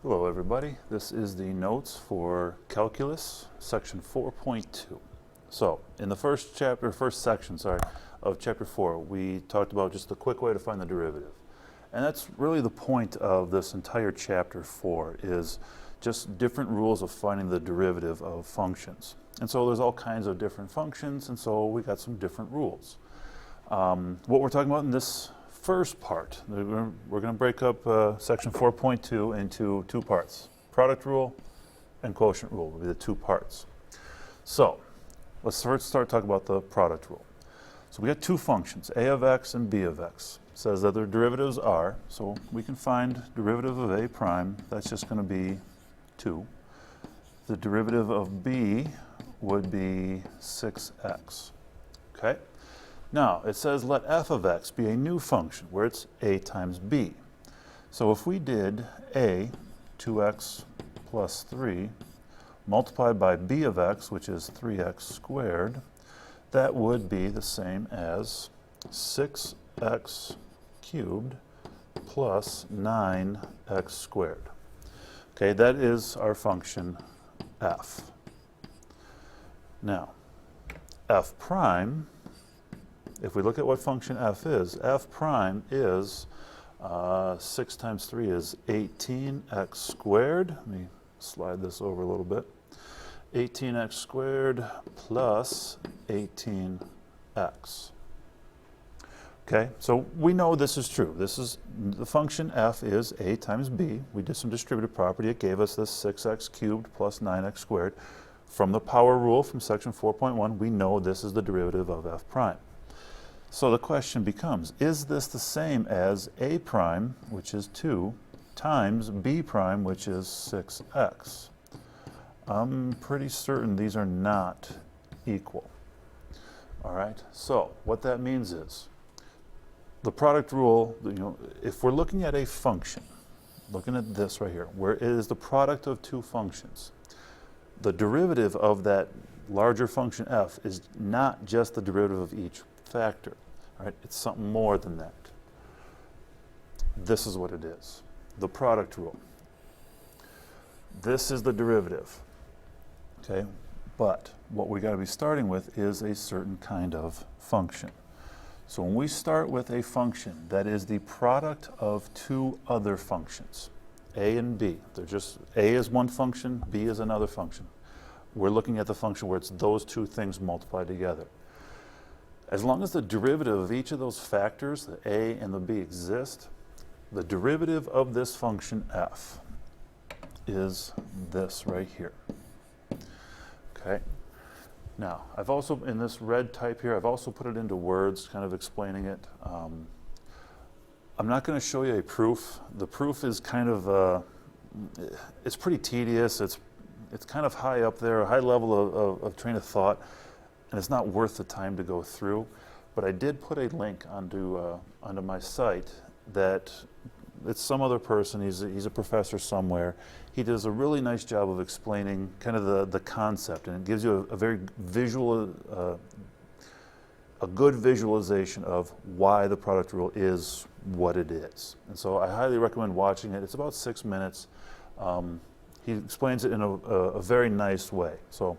Hello everybody, this is the notes for Calculus, section 4.2. So, in the first section of chapter 4, we talked about just a quick way to find the derivative. And that's really the point of this entire chapter 4, is just different rules of finding the derivative of functions. And so there's all kinds of different functions, and so we got some different rules. What we're talking about in this first part, we're going to break up section 4.2 into two parts. Product rule and quotient rule will be the two parts. So let's first start talking about the product rule. So we got two functions, a of x and b of x. It says that their derivatives are, so we can find derivative of a prime, that's just going to be 2. The derivative of b would be 6x. Okay? Now, it says let f of x be a new function where it's a times b. So if we did a, 2x plus 3, multiplied by b of x, which is 3x squared, that would be the same as 6x cubed plus 9x squared. Okay, that is our function f. Now, f prime, if we look at what function f prime is 6 times 3 is 18x squared. Let me slide this over a little bit. 18x squared plus 18x. Okay, so we know this is true. This is the function f is a times b. We did some distributive property. It gave us this 6x cubed plus 9x squared. From the power rule from section 4.1, we know this is the derivative of f prime. So the question becomes, is this the same as a prime, which is 2, times b prime, which is 6x? I'm pretty certain these are not equal. All right, so what that means is, the product rule, if we're looking at a function, looking at this right here, where it is the product of two functions, the derivative of that larger function f is not just the derivative of each factor. All right? It's something more than that. This is what it is. The product rule. This is the derivative. Okay? But what we got to be starting with is a certain kind of function. So when we start with a function that is the product of two other functions, a and b, they're just, a is one function, b is another function. We're looking at the function where it's those two things multiplied together. As long as the derivative of each of those factors, the a and the b, exist, the derivative of this function f is this right here. Okay? Now, I've also, in this red type here, I've also put it into words, kind of explaining it. I'm not going to show you a proof. The proof is kind of, it's pretty tedious. It's kind of high up there, a high level of train of thought, and it's not worth the time to go through. But I did put a link onto my site that it's some other person, he's a professor somewhere. He does a really nice job of explaining kind of the concept, and it gives you a very visual, a good visualization of why the product rule is what it is. And so I highly recommend watching it. It's about 6 minutes. He explains it in a very nice way. So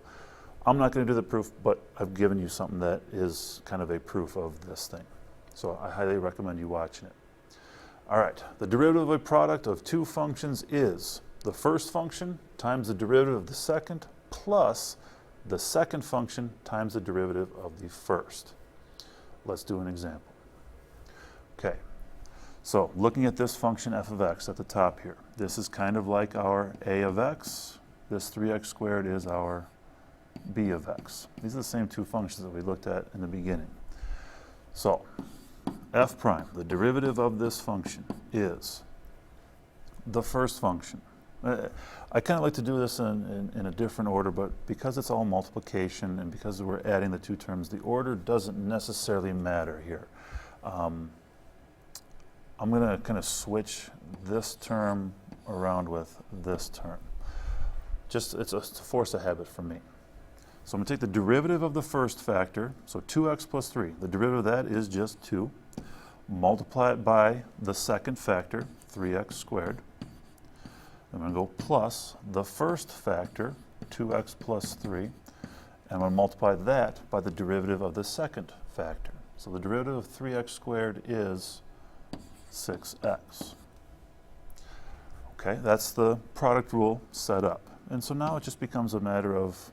I'm not going to do the proof, but I've given you something that is kind of a proof of this thing. So I highly recommend you watching it. All right, the derivative of a product of two functions is the first function times the derivative of the second plus the second function times the derivative of the first. Let's do an example. Okay, so looking at this function f of x at the top here, this is kind of like our a of x. This 3x squared is our b of x. These are the same two functions that we looked at in the beginning. So f prime, the derivative of this function, is the first function. I kind of like to do this in a different order, but because it's all multiplication and because we're adding the two terms, the order doesn't necessarily matter here. I'm going to kind of switch this term around with this term. Just, it's a force of habit for me. So I'm going to take the derivative of the first factor, so 2x plus 3. The derivative of that is just 2. Multiply it by the second factor, 3x squared. I'm going to go plus the first factor, 2x plus 3, and I'm going to multiply that by the derivative of the second factor. So the derivative of 3x squared is 6x. Okay, that's the product rule set up. And so now it just becomes a matter of,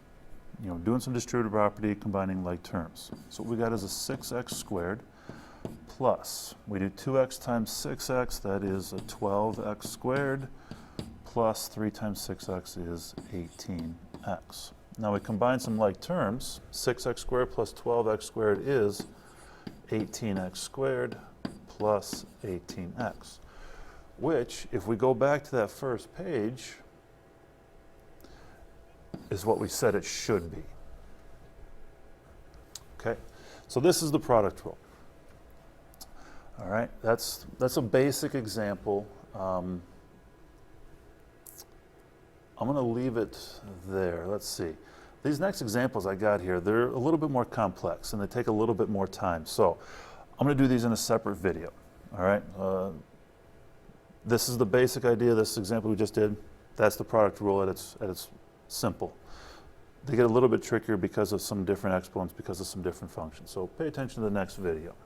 doing some distributive property, combining like terms. So what we got is a 6x squared plus, we do 2x times 6x, that is a 12x squared, plus 3 times 6x is 18x. Now we combine some like terms. 6x squared plus 12x squared is 18x squared plus 18x, which, if we go back to that first page, is what we said it should be. Okay, so this is the product rule. All right, that's a basic example. I'm going to leave it there. Let's see. These next examples I got here, they're a little bit more complex and they take a little bit more time. So I'm going to do these in a separate video. All right. This is the basic idea. This example we just did, that's the product rule at its simple. They get a little bit trickier because of some different exponents, because of some different functions. So pay attention to the next video.